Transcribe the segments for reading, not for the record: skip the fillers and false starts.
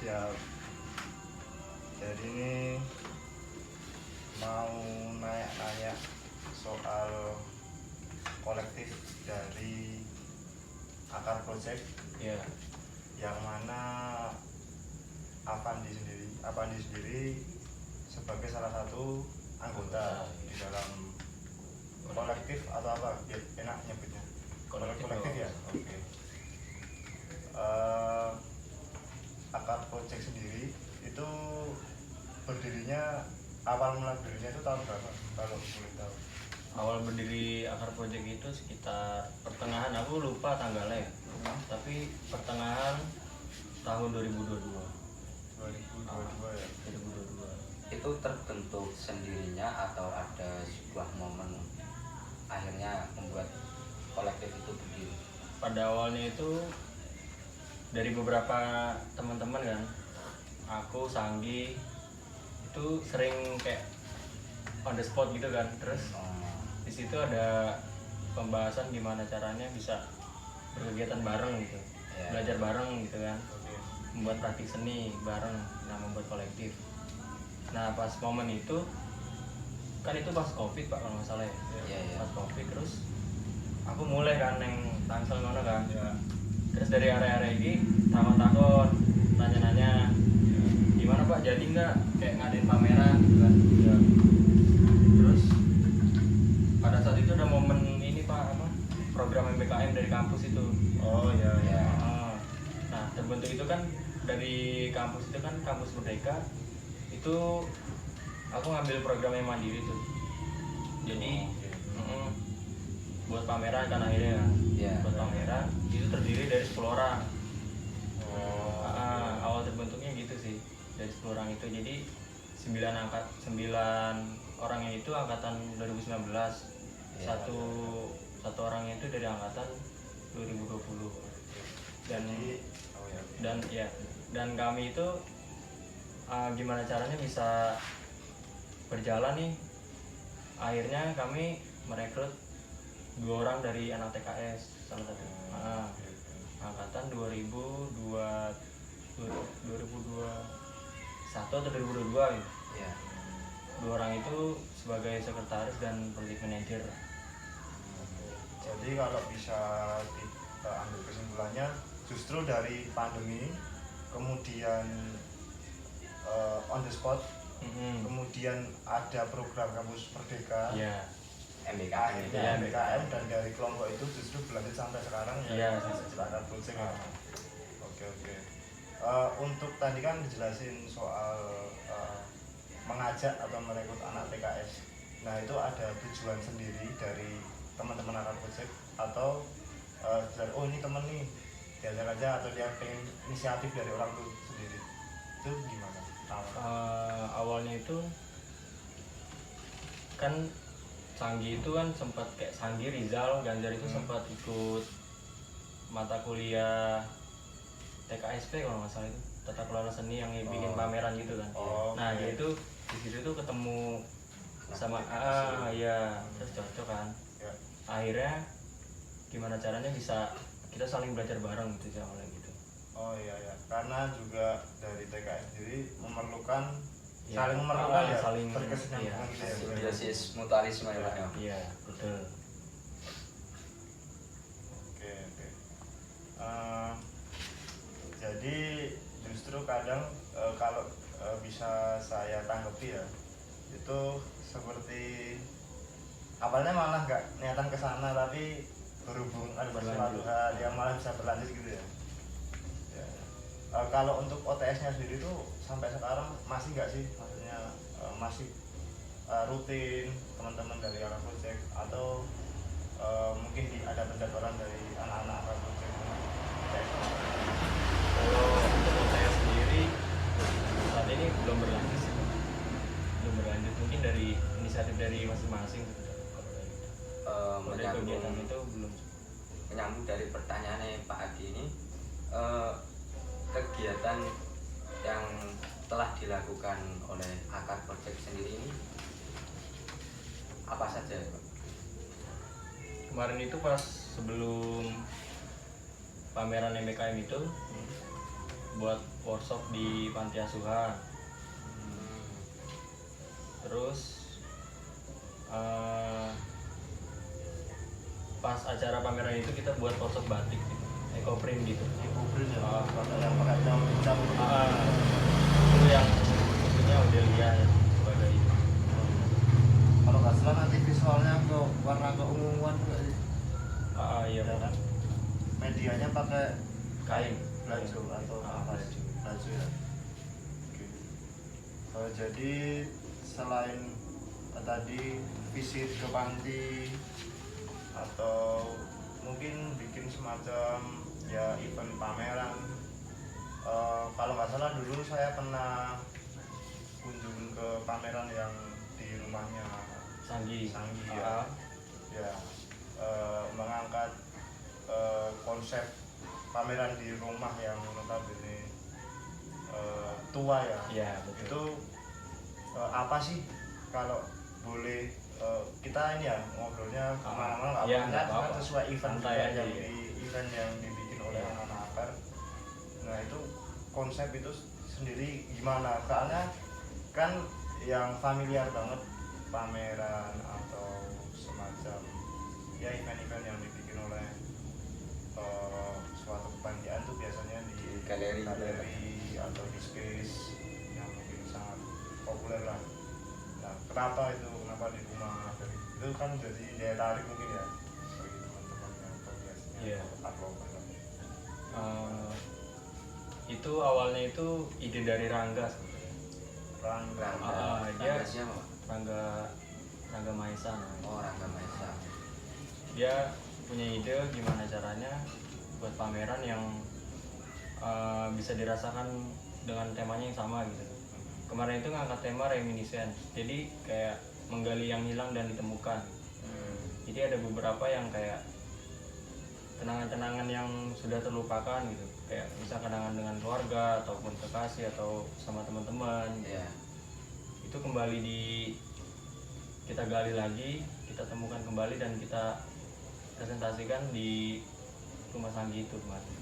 Siap. Jadi ini mau nanya-nanya soal kolektif dari Akar Project. Ya. Yang mana Avandi sendiri sebagai salah satu anggota di dalam kolektif atau apa? Ya, enak nyebutnya. Kolektif ya. Oke. Akar Project sendiri itu berdirinya, awal mula berdirinya itu tahun berapa kalau boleh tahu? Awal berdiri Akar Project itu sekitar pertengahan, aku lupa tanggalnya ya. Tapi pertengahan tahun 2022 ya. 2022. Itu terbentuk sendirinya atau ada sebuah momen akhirnya membuat kolektif itu berdiri? Pada awalnya itu dari beberapa teman-teman kan, aku, Sanggi itu sering kayak on the spot gitu kan. Terus di situ ada pembahasan gimana caranya bisa berkegiatan bareng gitu, belajar bareng gitu kan, membuat praktik seni bareng, nah membuat kolektif. Nah pas momen itu kan itu pas covid pak kalau nggak salah ya. Pas covid terus aku mulai kan yang Tangsel ngono kan. Terus dari area-area ini takon nanya-nanya gimana pak, jadi nggak kayak ngadain pameran gitu kan. Terus pada saat itu ada momen ini pak, apa, program MBKM dari kampus itu. Nah terbentuk itu kan dari kampus itu kan, kampus Merdeka itu aku ngambil programnya mandiri tuh. Jadi buat pameran kan akhirnya buat pameran itu terdiri dari 10 orang. Awal terbentuknya gitu sih, dari 10 orang itu. Jadi 9 orangnya itu angkatan 2019, satu orangnya itu dari angkatan 2020. Dan kami itu gimana caranya bisa berjalan nih, akhirnya kami merekrut 2 orang dari anak TKS, salah satu angkatan 2021 atau 2022 gitu. 2 orang itu sebagai sekretaris dan project manager. Jadi kalau bisa kita ambil kesimpulannya, justru dari pandemi kemudian on the spot, kemudian ada program kampus Merdeka, MBKM dan dari kelompok itu justru berlanjut sampai sekarang Akar Project. Oke. Untuk tadi kan dijelasin soal mengajak atau merekrut anak TKS. Nah itu ada tujuan sendiri dari teman-teman Akar Project atau ini temen nih diajak aja, atau dia pengen inisiatif dari orang tuh sendiri, itu gimana? Awalnya itu kan Sanggi itu kan sempat kayak Sanggi, Rizal, Ganjar itu sempat ikut mata kuliah TKSP kalau nggak salah, itu tata kelola seni yang bikin pameran gitu kan. Nah dia itu di situ tuh ketemu sama terus cocok kan. Akhirnya gimana caranya bisa kita saling belajar bareng gitu sih awalnya gitu. Karena juga dari TKS sendiri memerlukan saling berkesinambungan gitu ya. Simbiosis mutualisme ya Pak. Iya, betul. Oke. Jadi justru kadang kalau bisa saya tanggapi ya, itu seperti awalnya malah nggak niatan ke sana, tapi berhubung ada sesuatu hal yang malah bisa berlanjut gitu ya. Kalau untuk OTS-nya sendiri tuh sampai sekarang masih nggak sih, maksudnya masih rutin teman-teman dari Akar Project, atau mungkin ada pendaftaran dari anak-anak Akar Project? Kalau untuk OTS sendiri saat ini belum berlanjut sih. Mungkin dari inisiatif dari masing-masing. Kalau dari kegiatan itu belum. Menyambung dari pertanyaannya Pak Adi ini, kegiatan yang telah dilakukan oleh Akar Project sendiri ini apa saja Pak? Kemarin itu pas sebelum pameran MBKM itu buat workshop di panti asuhan. Terus pas acara pameran itu kita buat workshop batik gitu, ekoprint gitu. Ekoprint ya, yang pakai daun hijau. Itu yang bentuknya Audelia ya, sebagai itu. Kalau nggak salah nanti visualnya ke warna keunguan tuh sih. Iya Ya kan? Medianya pakai kain baju atau apa? Baju ya. Oke. Jadi selain tadi visit ke panti atau mungkin bikin semacam ya event pameran, kalau nggak salah dulu saya pernah kunjung ke pameran yang di rumahnya Sanggi ya, ya mengangkat konsep pameran di rumah yang notabene tua ya. Iya, betul. Itu apa sih kalau boleh kita ini ya ngobrolnya kemana-mana iya, nggak apa-apa. kan sesuai event Santai juga aja, yang ya. di event yang dibikin oleh Iya. anak akar. Nah itu konsep itu sendiri gimana? Soalnya kan yang familiar banget pameran atau semacam ya event-event yang dibikin oleh suatu kepanitiaan tuh biasanya di galeri atau di space yang mungkin sangat populer lah. Nah, kenapa di rumah itu kan jadi daya tarik mungkin ya bagi teman-teman yang biasanya Iya. art lover lah. Itu awalnya itu ide dari Rangga sebenarnya. Rangga. Dia Rangga siapa? Rangga Maesa namanya. Oh, Rangga Maesa. Dia punya ide gimana caranya buat pameran yang bisa dirasakan dengan temanya yang sama gitu. Kemarin itu ngangkat tema reminiscence, jadi kayak menggali yang hilang dan ditemukan. Jadi ada beberapa yang kayak kenangan-kenangan yang sudah terlupakan gitu, kayak bisa kenangan dengan keluarga ataupun kekasih atau sama teman-teman. Iya. Itu kembali kita gali lagi, kita temukan kembali dan kita presentasikan di rumah Sanggi itu kemarin.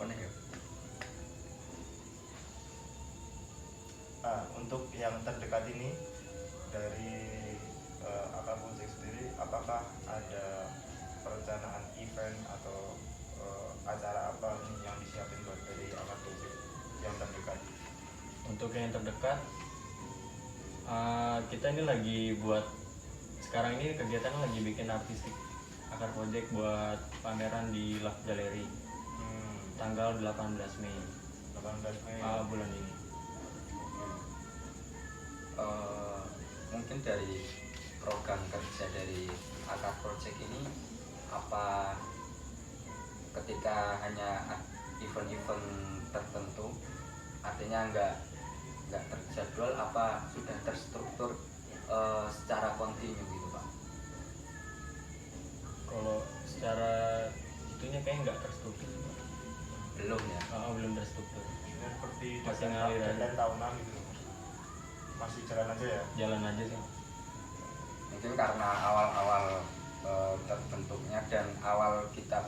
Konek ya? Untuk yang terdekat ini dari Akar Project sendiri, apakah ada perencanaan event atau acara apa nih yang disiapin buat dari Akar Project yang terdekat? Untuk yang terdekat, kita ini lagi buat sekarang ini kegiatan lagi bikin artistik Akar Project buat pameran di Love Gallery tanggal 18 Mei 18 Mei bulan ini. Mungkin dari program kerja dari Akar Project ini apa ketika hanya event-event tertentu artinya nggak terjadwal, apa sudah terstruktur secara kontinu gitu Pak? Kalau secara itunya kayak nggak terstruktur, Belum ya? belum terstruktur, seperti masih ngalir aja. dan tahunan gitu, masih jalan aja ya. Jalan aja sih. Mungkin karena awal-awal terbentuknya dan awal kita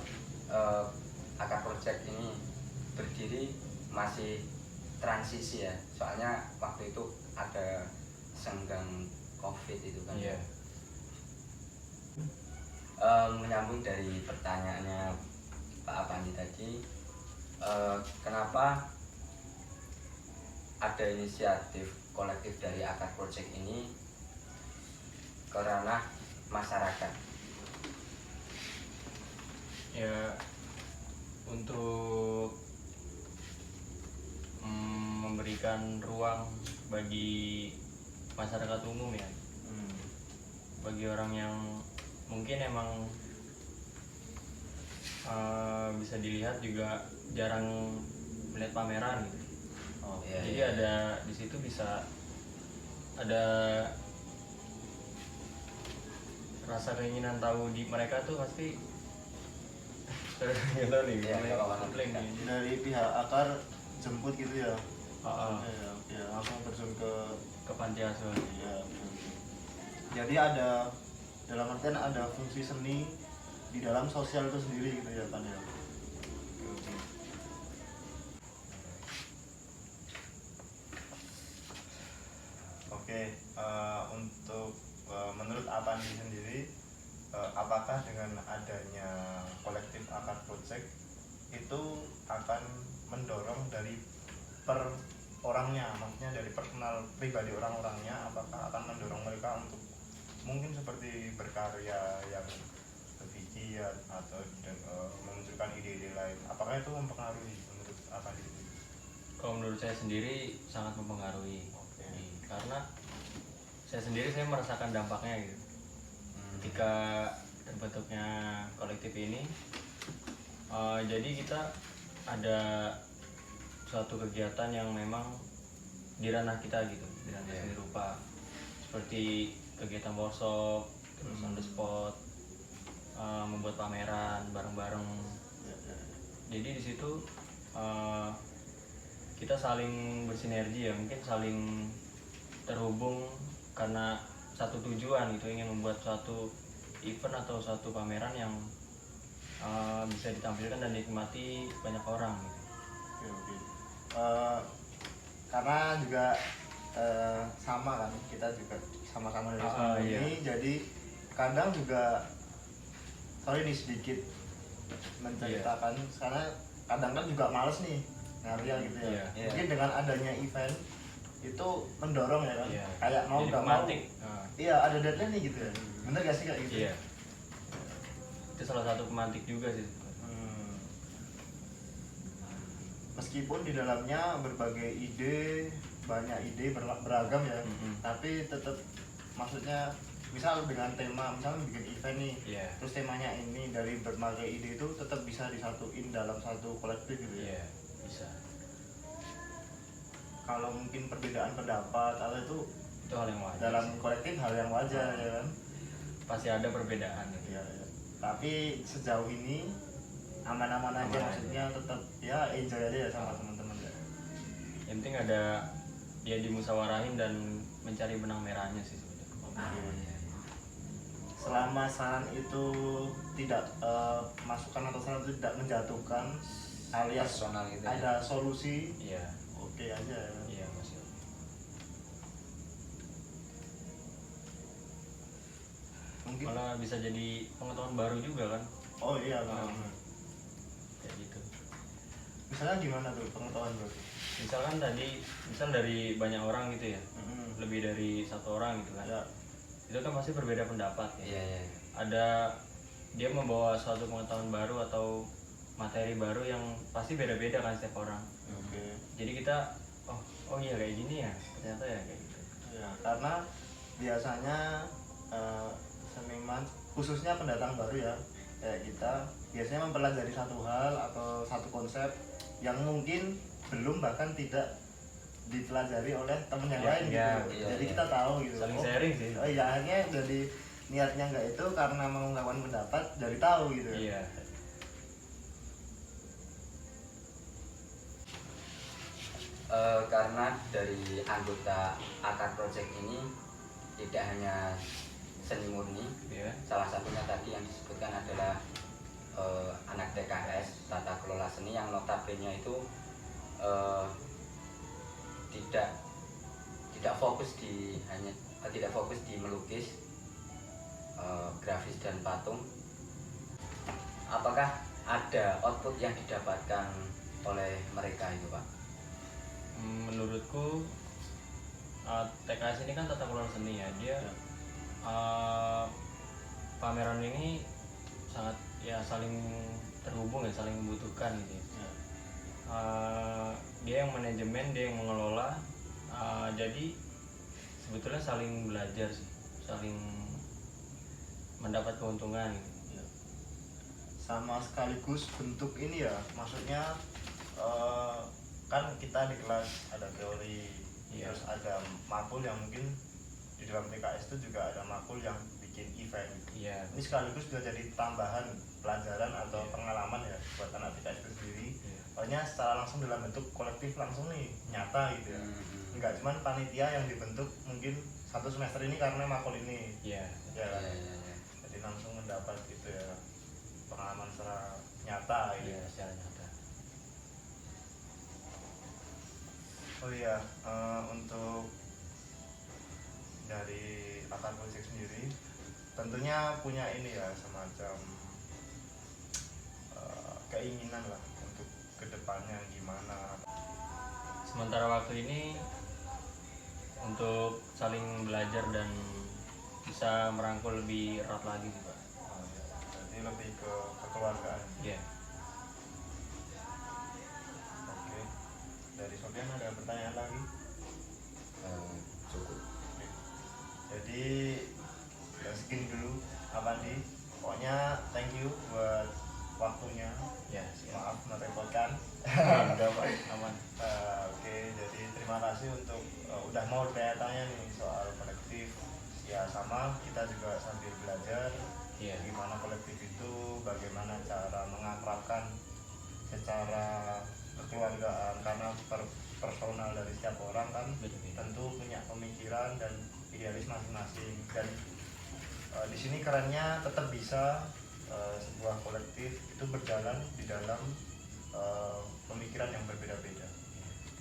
Akar Project ini berdiri masih transisi ya, soalnya waktu itu ada senggang COVID itu kan. Iya. Menyambung dari pertanyaannya Pak Apandi tadi, kenapa ada inisiatif kolektif dari Akar Project ini ke ranah masyarakat? Ya, untuk memberikan ruang bagi masyarakat umum ya, bagi orang yang mungkin emang bisa dilihat juga jarang melihat pameran gitu. Iya, Jadi iya. ada di situ bisa ada rasa keinginan tahu di mereka tuh pasti gitu nih, Iya, kalau komplain kan. nih. Dari pihak Akar jemput gitu ya. Ya, Langsung terjun ke ke panti asuhan. ya. Jadi ada dalam artian ada fungsi seni di dalam sosial itu sendiri gitu ya kan ya. Oke, untuk menurut Apandi sendiri, apakah dengan adanya kolektif akar project itu akan mendorong dari per orangnya, maksudnya dari personal pribadi orang-orangnya, apakah akan mendorong mereka untuk mungkin seperti berkarya yang lebih giat atau memunculkan ide-ide lain? Apakah itu mempengaruhi menurut Apandi sendiri? Kalau menurut saya sendiri sangat mempengaruhi. Oke. Karena saya merasakan dampaknya gitu. Ketika terbentuknya kolektif ini, jadi kita ada suatu kegiatan yang memang di ranah kita gitu, di ranah seni rupa, seperti kegiatan workshop, terus on the spot, membuat pameran bareng-bareng. Jadi di situ kita saling bersinergi ya, mungkin saling terhubung karena satu tujuan itu, ingin membuat suatu event atau suatu pameran yang bisa ditampilkan dan dinikmati banyak orang gitu. Oke. Karena juga sama kan, kita juga sama-sama dari seni ini, jadi kadang juga sorry nih sedikit menceritakan, karena kadang kan juga males nih ngarial gitu ya. Mungkin dengan adanya event itu mendorong ya kan, kayak mau jadi nggak mau, iya ada deadline nih gitu ya, bener gak sih kayak gitu? Iya, itu salah satu pemantik juga sih. Meskipun di dalamnya berbagai ide, banyak ide beragam ya, tapi tetap maksudnya misal dengan tema, misalnya bikin event nih, terus temanya ini, dari berbagai ide itu tetap bisa disatuin dalam satu kolektif gitu ya. Bisa. Kalau mungkin perbedaan pendapat atau itu hal yang wajar dalam sih. kolektif hal yang wajar ya kan. Pasti ada perbedaan gitu. Ya. Tapi sejauh ini aman-aman aja, maksudnya tetap ya enjoy aja ya sama teman-teman ya. Yang penting ada dia dimusawarahin dan mencari benang merahnya sih sebetulnya. Selama saran itu tidak masukan atau saran itu tidak menjatuhkan alias personal gitu ada solusi, oke aja ya. Iya, masih. Mungkin Malah bisa jadi pengetahuan baru juga kan. oh iya benar. Kayak gitu. Misalnya gimana tuh pengetahuan baru? Misalkan tadi, misal dari banyak orang gitu ya, lebih dari satu orang gitu kan, itu kan pasti berbeda pendapat ya. Ada dia membawa suatu pengetahuan baru atau materi baru yang pasti beda-beda kan setiap orang. Jadi kita oh iya kayak gini ya, ternyata ya kayak gitu. Ya, karena biasanya seniman khususnya pendatang baru ya kayak kita biasanya mempelajari satu hal atau satu konsep yang mungkin belum bahkan tidak dipelajari oleh teman yang lain gitu. Jadi kita tahu gitu. Saling sharing sih. Oh iya, akhirnya jadi niatnya nggak itu karena mengungkapkan pendapat dari tahu gitu. Iya. Karena dari anggota akar project ini tidak hanya seni murni, salah satunya tadi yang disebutkan adalah anak TKS tata kelola seni yang notabene itu tidak fokus di melukis, grafis dan patung. Apakah ada output yang didapatkan oleh mereka itu, Pak? Menurutku TKS ini kan tata kelola seni ya, dia pameran ini sangat ya saling terhubung ya, saling membutuhkan gitu ya. Dia yang manajemen, dia yang mengelola, jadi sebetulnya saling belajar sih, saling mendapat keuntungan gitu. Sama sekaligus bentuk ini ya, maksudnya kan kita di kelas ada teori, terus ada makul yang mungkin di dalam TKS itu juga ada makul yang bikin event. Ini sekaligus bisa jadi tambahan pelajaran atau pengalaman ya buat anak TKS itu sendiri. Pokoknya secara langsung dalam bentuk kolektif langsung nih, nyata gitu ya. Enggak cuman panitia yang dibentuk mungkin satu semester ini karena makul ini. Jadi langsung mendapat gitu ya pengalaman secara nyata gitu. Secara nyata. Oh iya, untuk dari Akar Project sendiri tentunya punya ini ya, semacam keinginan lah untuk kedepannya gimana. Sementara waktu ini untuk saling belajar dan bisa merangkul lebih erat lagi sih Pak. Jadi lebih ke kekeluargaan. Iya. Oke. Dari Sofian ada pertanyaan lagi? Cukup. Oke. Jadi ya segini dulu Avandi. Pokoknya thank you buat waktunya. Ya, Maaf merepotkan. enggak Pak, aman. Oke, jadi terima kasih untuk udah mau tanya-tanya nih soal kolektif. Ya sama, kita juga sambil belajar gimana kolektif itu, bagaimana cara mengakrabkan secara kekeluargaan, karena personal dari setiap orang kan tentu punya pemikiran dan idealis masing-masing. Dan di sini kerennya tetap bisa sebuah kolektif itu berjalan di dalam pemikiran yang berbeda-beda.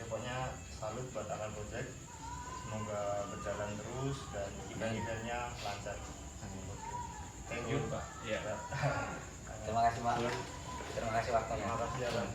Pokoknya salut buat Akar Project, semoga berjalan terus dan event-eventnya lancar. Thank you Pak. Iya. Terima kasih Pak. Terima kasih waktunya. Terima kasih ya Bang.